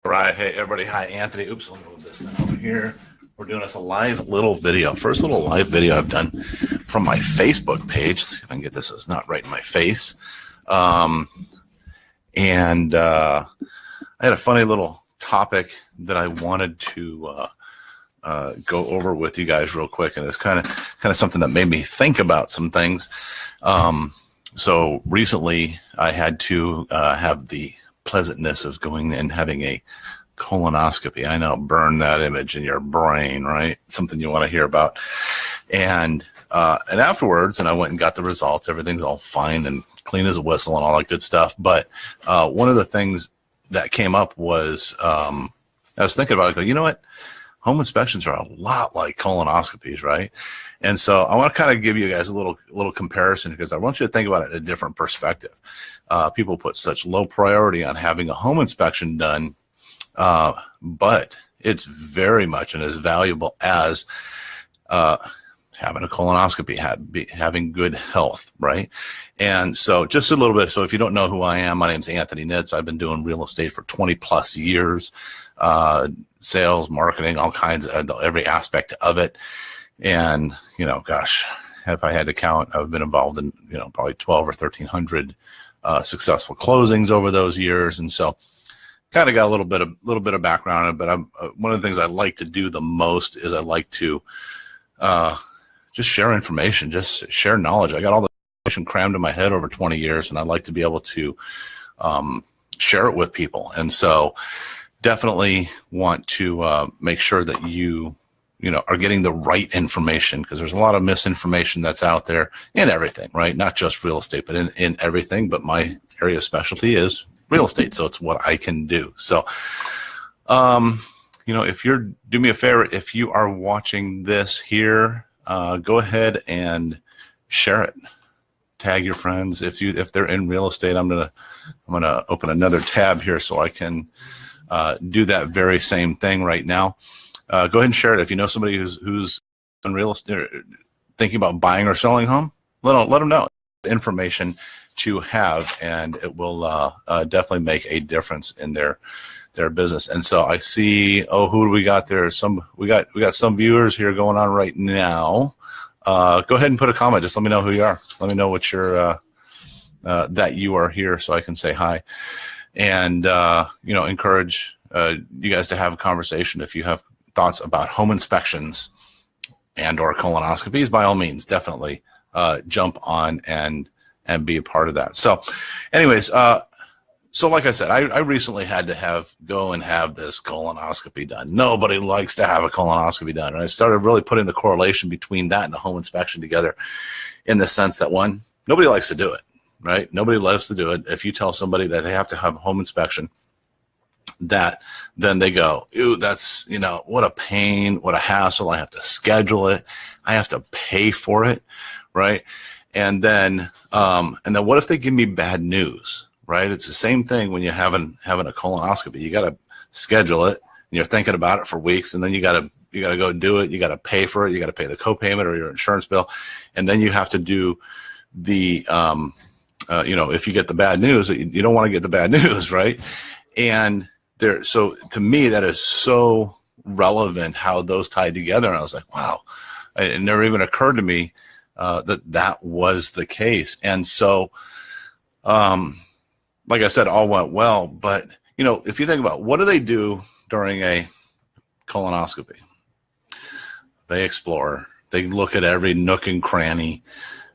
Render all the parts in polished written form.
All right. Hey, everybody. Hi, Anthony. Oops, let me move this thing over here. We're doing us a live little video. First little live video I've done from my Facebook page. Let's see if I can get this. It's not right in my face. And I had a funny little topic that I wanted to go over with you guys real quick. And it's kind of something that made me think about some things. So recently I had to have the pleasantness of going and having a colonoscopy. I know, burn that image in your brain, right? Something you want to hear about. And afterwards, and I went and got the results. Everything's all fine and clean as a whistle and all that good stuff. But one of the things that came up was I was thinking about it. I go, you know what? Home inspections are a lot like colonoscopies, right? And so I want to kind of give you guys a little comparison because I want you to think about it in a different perspective. People put such low priority on having a home inspection done, but it's very much and as valuable as having a colonoscopy, having good health, right? And so just a little bit. So if you don't know who I am, my name's Anthony Nitz. I've been doing real estate for 20 plus years, sales, marketing, all kinds of every aspect of it. And, gosh, if I had to count, I've been involved in, probably 12 or 1,300 successful closings over those years. And so kind of got a little bit of background on it, but one of the things I like to do the most is I like to just share information, just share knowledge. I got all the information crammed in my head over 20 years, and I like to be able to share it with people. And so definitely want to make sure that you are getting the right information, because there's a lot of misinformation that's out there in everything, right? Not just real estate, but in everything. But my area of specialty is real estate, so it's what I can do. So, do me a favor, if you are watching this here, go ahead and share it. Tag your friends. If they're in real estate, I'm gonna open another tab here so I can do that very same thing right now. Go ahead and share it. If you know somebody who's in real estate, thinking about buying or selling home, let them know information to have, and it will definitely make a difference in their business. And so I see, who do we got there? We got some viewers here going on right now. Go ahead and put a comment. Just let me know who you are. Let me know what you're that you are here, so I can say hi, and encourage you guys to have a conversation. If you have thoughts about home inspections and or colonoscopies, by all means, definitely jump on and be a part of that. So anyways, so like I said, I recently had to go and have this colonoscopy done. Nobody likes to have a colonoscopy done. And I started really putting the correlation between that and the home inspection together, in the sense that, one, nobody likes to do it, right? Nobody loves to do it. If you tell somebody that they have to have a home inspection, then they go, ew, that's, what a pain, what a hassle. I have to schedule it. I have to pay for it. Right. And then what if they give me bad news, right? It's the same thing when you're having a colonoscopy. You got to schedule it, and you're thinking about it for weeks, and then you got to go do it. You got to pay for it. You got to pay the copayment or your insurance bill. And then you have to do the, if you get the bad news, you don't want to get the bad news. Right. And so to me, that is so relevant how those tied together. And I was like, wow, it never even occurred to me that was the case. And so, like I said, all went well. But, if you think about what do they do during a colonoscopy? They explore. They look at every nook and cranny,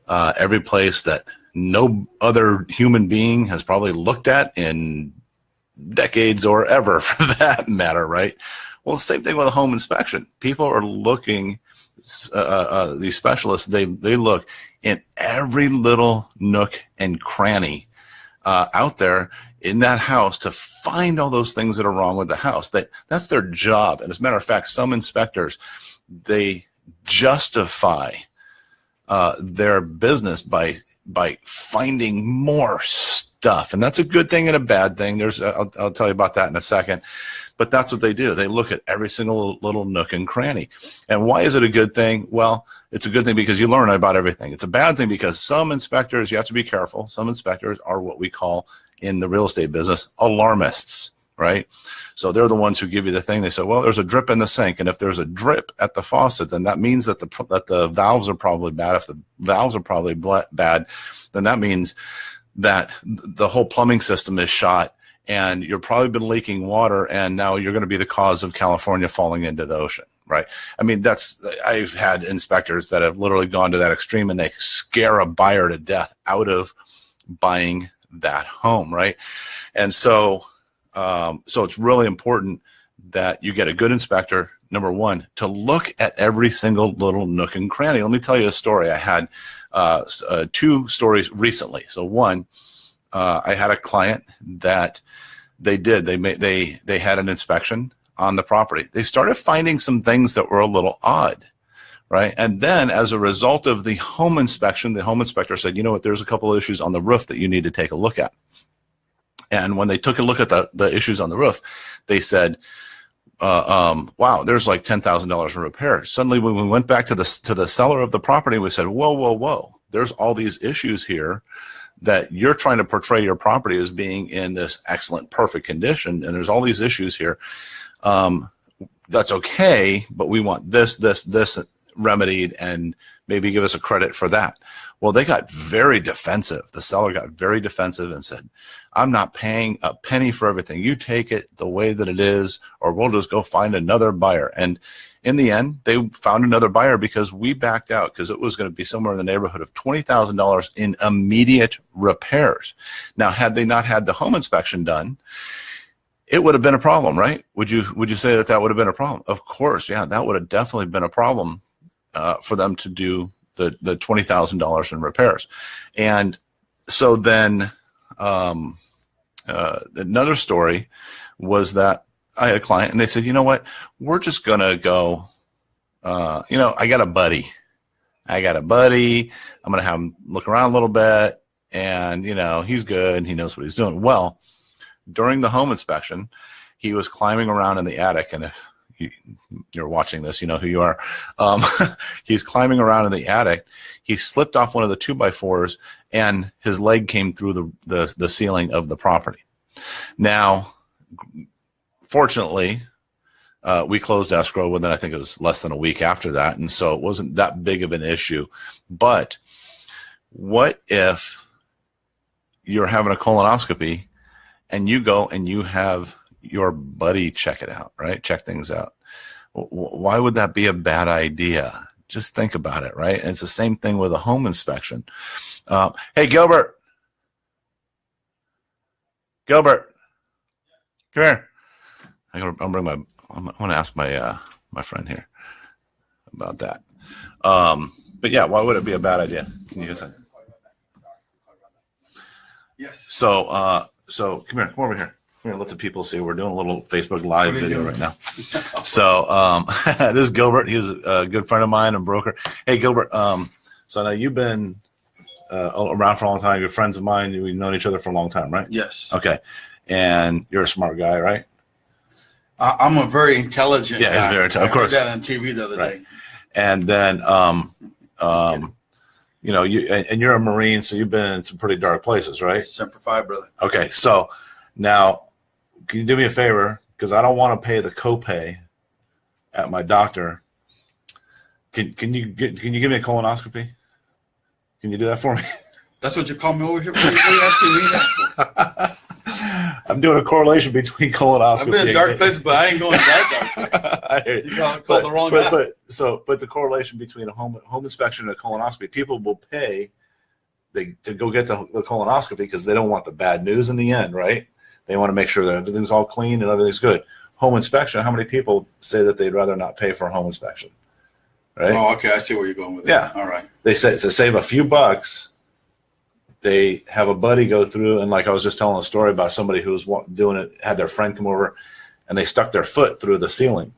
every place that no other human being has probably looked at in decades or ever, for that matter, right? Well, the same thing with a home inspection. People are looking, these specialists, they look in every little nook and cranny out there in that house to find all those things that are wrong with the house. That's their job. And as a matter of fact, some inspectors, they justify their business by finding more stuff. And that's a good thing and a bad thing. I'll tell you about that in a second. But that's what they do. They look at every single little nook and cranny. And why is it a good thing? Well, it's a good thing because you learn about everything. It's a bad thing because some inspectors, you have to be careful. Some inspectors are what we call in the real estate business alarmists. right? So they're the ones who give you the thing. They say, well, there's a drip in the sink, and if there's a drip at the faucet, then that means that the valves are probably bad. If the valves are probably bad, then that means that the whole plumbing system is shot, and you've probably been leaking water, and now you're going to be the cause of California falling into the ocean, right? I mean, I've had inspectors that have literally gone to that extreme, and they scare a buyer to death out of buying that home, right? And so it's really important that you get a good inspector, number one, to look at every single little nook and cranny. Let me tell you a story. I had two stories recently. So one, I had a client that they had an inspection on the property. They started finding some things that were a little odd, right? And then as a result of the home inspection, the home inspector said, you know what, there's a couple of issues on the roof that you need to take a look at. And when they took a look at the issues on the roof, they said, wow, there's like $10,000 in repairs. Suddenly, when we went back to the seller of the property, we said, whoa, there's all these issues here that you're trying to portray your property as being in this excellent, perfect condition, and there's all these issues here. That's okay, but we want this remedied, and maybe give us a credit for that. Well, they got very defensive. The seller got very defensive and said, I'm not paying a penny for everything. You take it the way that it is, or we'll just go find another buyer. And in the end, they found another buyer because we backed out, because it was going to be somewhere in the neighborhood of $20,000 in immediate repairs. Now, had they not had the home inspection done, it would have been a problem, right? Would you say that would have been a problem? Of course, yeah, that would have definitely been a problem for them to do the $20,000 in repairs. And so then another story was that I had a client, and they said, you know what, we're just going to go, I got a buddy. I'm going to have him look around a little bit, and, he's good, and he knows what he's doing. Well, during the home inspection, he was climbing around in the attic, and if you're watching this, you know who you are. He's climbing around in the attic. He slipped off one of the 2x4s, and his leg came through the ceiling of the property. Now, fortunately, we closed escrow within, I think it was less than a week after that, and so it wasn't that big of an issue. But what if you're having a colonoscopy, and you go and you have your buddy check it out, right? Check things out. Why would that be a bad idea? Just think about it, right? And it's the same thing with a home inspection. Hey, Gilbert, come here. I'm going to ask my friend here about that. But yeah, why would it be a bad idea? Can you hear that? Yes. So come over here. Let the people see. We're doing a little Facebook Live video right now. So this is Gilbert. He's a good friend of mine and broker. Hey, Gilbert. So now you've been around for a long time. You're friends of mine. We've known each other for a long time, right? Yes. Okay. And you're a smart guy, right? I'm a very intelligent guy. Yeah, he's very intelligent. Of course. I heard that on TV the other day. And then, you're a Marine, so you've been in some pretty dark places, right? Semper Fi, brother. Okay. So now, can you do me a favor? Because I don't want to pay the copay at my doctor. Can you give me a colonoscopy? Can you do that for me? That's what you call me over here for? What are you asking me that for? I'm doing a correlation between colonoscopy. I've been in dark places, but I ain't going to that dark. I hear you. You called the wrong guy. But the correlation between a home inspection and a colonoscopy, people will pay to go get the colonoscopy because they don't want the bad news in the end, right? They want to make sure that everything's all clean and everything's good. Home inspection, how many people say that they'd rather not pay for a home inspection? Right? Oh, okay. I see where you're going with it. Yeah. All right. They say to save a few bucks, they have a buddy go through, and like I was just telling a story about somebody who was doing it, had their friend come over, and they stuck their foot through the ceiling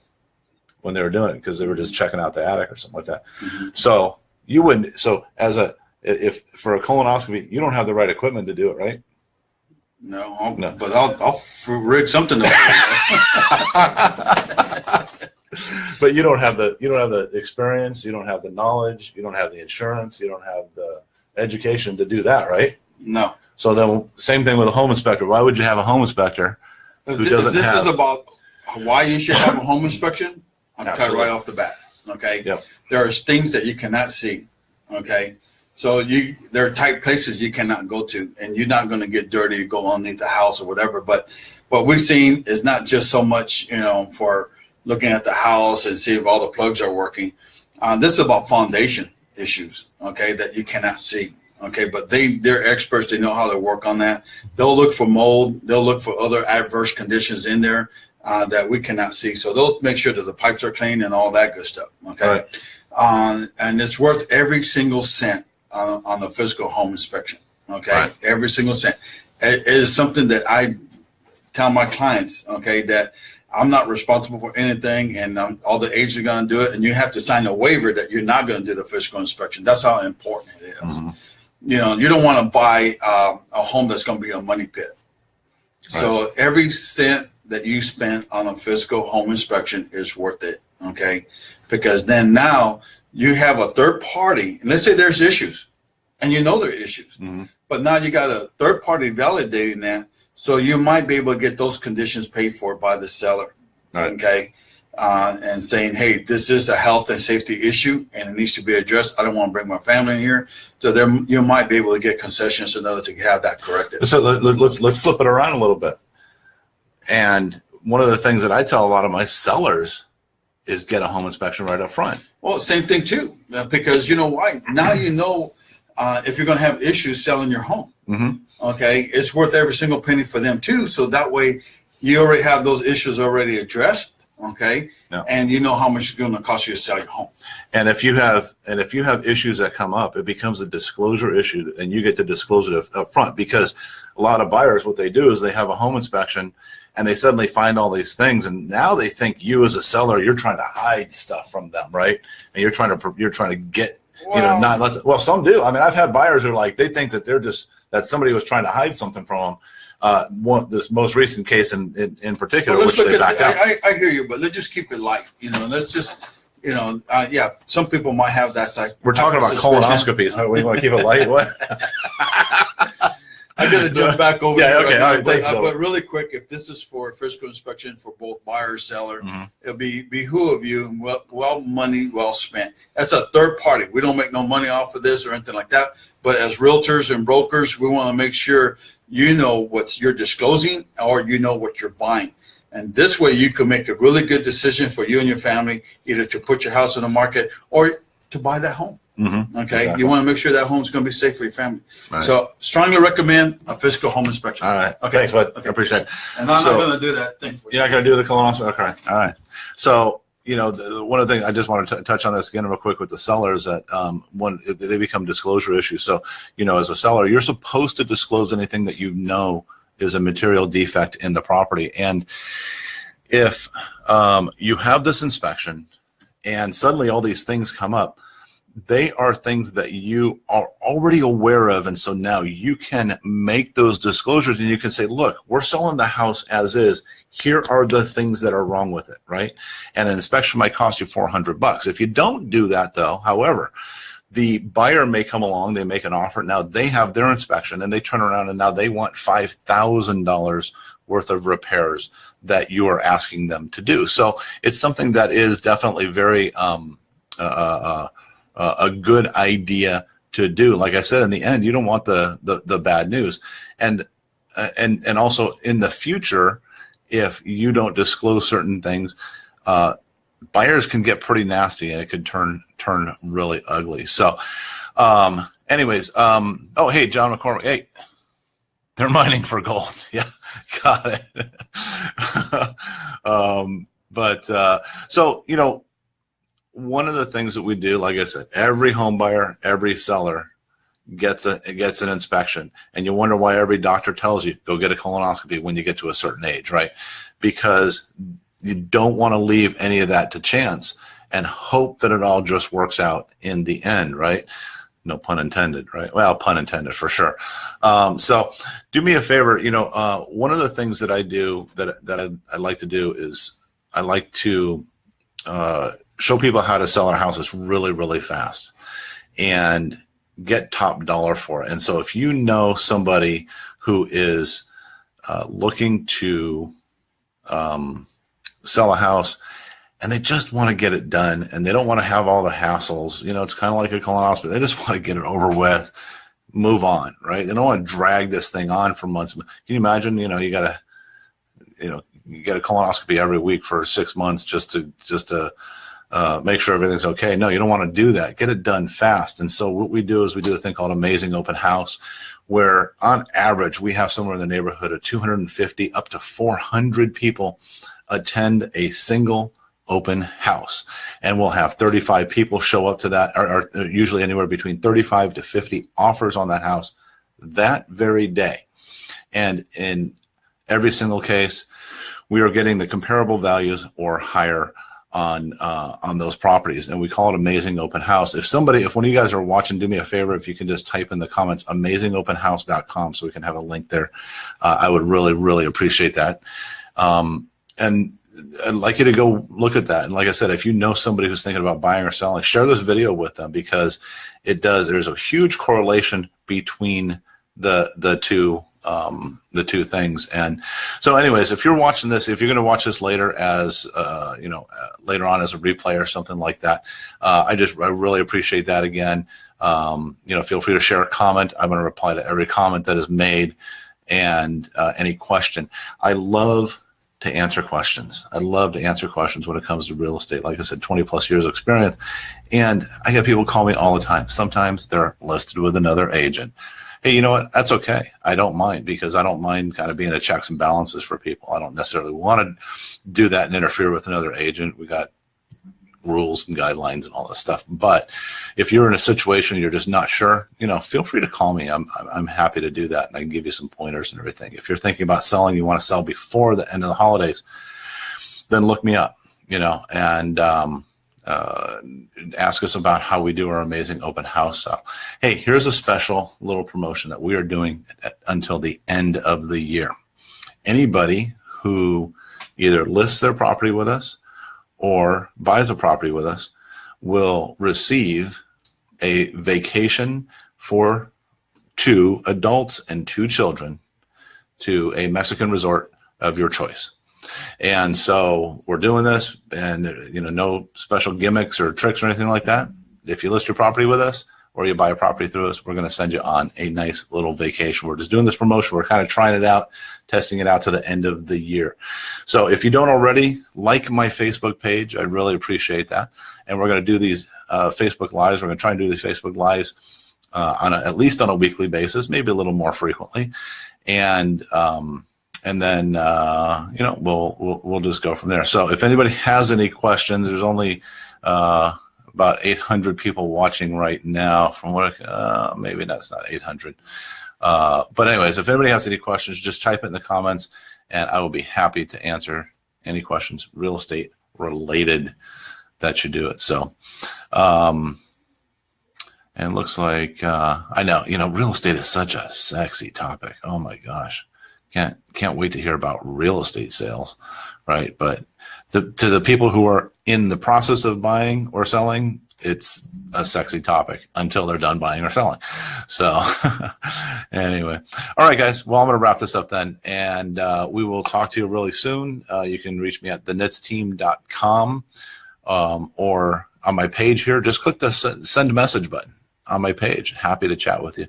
when they were doing it because they were just checking out the attic or something like that. Mm-hmm. So you wouldn't. So if for a colonoscopy, you don't have the right equipment to do it, right? No. But I'll rig something up. But you don't have the experience, you don't have the knowledge, you don't have the insurance, you don't have the education to do that, right? No. So then same thing with a home inspector. Why would you have a home inspector who doesn't this have. Is about why you should have a home inspection. I'm telling you right off the bat. Okay. Yep. There are things that you cannot see. Okay. So there are tight places you cannot go to, and you're not going to get dirty, go underneath the house or whatever. But what we've seen is not just so much, for looking at the house and see if all the plugs are working. This is about foundation issues, okay, that you cannot see. Okay, but they're experts. They know how to work on that. They'll look for mold. They'll look for other adverse conditions in there that we cannot see. So they'll make sure that the pipes are clean and all that good stuff. Okay, right. And it's worth every single cent on the physical home inspection. Okay, right. Every single cent. It is something that I tell my clients. Okay, that I'm not responsible for anything, and all the agents are going to do it, and you have to sign a waiver that you're not going to do the physical inspection. That's how important it is. Mm-hmm. You don't want to buy a home that's going to be a money pit. Right. So every cent that you spend on a physical home inspection is worth it, okay? Because then now you have a third party, and let's say there's issues, and there are issues, mm-hmm. but now you got a third party validating that, so you might be able to get those conditions paid for by the seller, right. Okay? And saying, hey, this is a health and safety issue, and it needs to be addressed. I don't want to bring my family in here. So there, you might be able to get concessions in order to have that corrected. So let's flip it around a little bit. And one of the things that I tell a lot of my sellers is get a home inspection right up front. Well, same thing too, because you know why? Now if you're going to have issues selling your home, mm-hmm. okay, it's worth every single penny for them too. So that way you already have those issues already addressed. Okay. Yeah. And you know how much it's going to cost you to sell your home. And if you have issues that come up, it becomes a disclosure issue, and you get to disclose it up front, because a lot of buyers, what they do is they have a home inspection and they suddenly find all these things, and now they think you as a seller, you're trying to hide stuff from them, right? And you're trying to get, some do. I mean, I've had buyers who are like, they think that that somebody was trying to hide something from them. This most recent case in particular, which they backed out. I hear you, but let's just keep it light. Let's just, some people might have that side. We're talking about colonoscopies. We want to keep it light. What? I got to jump back over. Yeah, okay. All right, thanks. But really quick, if this is for physical inspection for both buyer and seller, mm-hmm. it'll behoove you. Well, money well spent. That's a third party. We don't make no money off of this or anything like that. But as realtors and brokers, we want to make sure you know what you're disclosing, or you know what you're buying. And this way you can make a really good decision for you and your family, either to put your house on the market or to buy that home. Mm-hmm. Okay. Exactly. You want to make sure that home's going to be safe for your family. Right. So strongly recommend a physical home inspection. All right. Okay. Thanks, bud. Okay. I appreciate it. And I'm not going to do that thing for you. You're not going to do the colonoscopy? Okay. All right. So, one of the things I just want to touch on this again real quick with the sellers, that they become disclosure issues. So, as a seller, you're supposed to disclose anything that is a material defect in the property. And if you have this inspection and suddenly all these things come up, they are things that you are already aware of. And so now you can make those disclosures, and you can say, look, we're selling the house as is. Here are the things that are wrong with it, right? And an inspection might cost you $400. If you don't do that, though, however, the buyer may come along, they make an offer. Now they have their inspection, and they turn around and now they want $5,000 worth of repairs that you are asking them to do. So it's something that is definitely very a good idea to do. Like I said, in the end, you don't want the bad news. And also in the future, if you don't disclose certain things, buyers can get pretty nasty, and it could turn really ugly. So anyways, oh, hey, John McCormick, hey, they're mining for gold. Yeah, got it. So, one of the things that we do, like I said, every home buyer, every seller gets an inspection, and you wonder why every doctor tells you go get a colonoscopy when you get to a certain age, right? Because you don't want to leave any of that to chance and hope that it all just works out in the end, right? No pun intended, right? Well, pun intended for sure. So do me a favor, one of the things that I do that I like to do is I like to show people how to sell our houses really, really fast and get top dollar for it. And so if you know somebody who is looking to sell a house and they just want to get it done and they don't want to have all the hassles. It's kind of like a colonoscopy. They just want to get it over with, move on, right? They don't want to drag this thing on for months. Can you imagine, you got you get a colonoscopy every week for 6 months just to make sure everything's okay. No, you don't want to do that. Get it done fast. And so what we do is we do a thing called Amazing Open House, where on average we have somewhere in the neighborhood of 250 up to 400 people attend a single open house. And we'll have 35 people show up to that, or usually anywhere between 35 to 50 offers on that house that very day. And in every single case, we are getting the comparable values or higher on those properties, and we call it Amazing Open House. If one of you guys are watching, do me a favor, if you can just type in the comments amazingopenhouse.com so we can have a link there. I would really, really appreciate that. And I'd like you to go look at that. And like I said, if you know somebody who's thinking about buying or selling, share this video with them, because there's a huge correlation between the two things. And so anyways, if you're watching this, if you're going to watch this later as later on as a replay or something like that, I really appreciate that. Again, feel free to share a comment. I'm going to reply to every comment that is made, and any question. I love to answer questions. I love to answer questions when it comes to real estate. Like I said, 20 plus years of experience, and I get people call me all the time. Sometimes they're listed with another agent. Hey, you know what? That's okay. I don't mind, because I don't mind kind of being a checks and balances for people. I don't necessarily want to do that and interfere with another agent. We got rules and guidelines and all this stuff. But if you're in a situation you're just not sure, feel free to call me. I'm happy to do that, and I can give you some pointers and everything. If you're thinking about selling, you want to sell before the end of the holidays, then look me up, and ask us about how we do our Amazing Open House. So, hey, here's a special little promotion that we are doing until the end of the year. Anybody who either lists their property with us or buys a property with us will receive a vacation for 2 adults and 2 children to a Mexican resort of your choice. And so we're doing this, and no special gimmicks or tricks or anything like that. If you list your property with us or you buy a property through us, we're going to send you on a nice little vacation. We're just doing this promotion. We're kind of trying it out, testing it out to the end of the year. So if you don't already like my Facebook page, I'd really appreciate that. And we're going to do these Facebook Lives. We're going to try and do these Facebook Lives at least on a weekly basis, maybe a little more frequently. And then we'll just go from there. So if anybody has any questions, there's only about 800 people watching right now. From what maybe that's not 800. But anyways, if anybody has any questions, just type it in the comments, and I will be happy to answer any questions real estate related that you do it. So, and it looks like I know real estate is such a sexy topic. Oh my gosh. Can't wait to hear about real estate sales, right? But to the people who are in the process of buying or selling, it's a sexy topic until they're done buying or selling. So anyway, all right, guys. Well, I'm going to wrap this up then, and we will talk to you really soon. You can reach me at thenitsteam.com or on my page here. Just click the send message button on my page. Happy to chat with you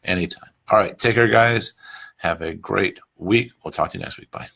anytime. All right, take care, guys. Have a great week. We'll talk to you next week. Bye.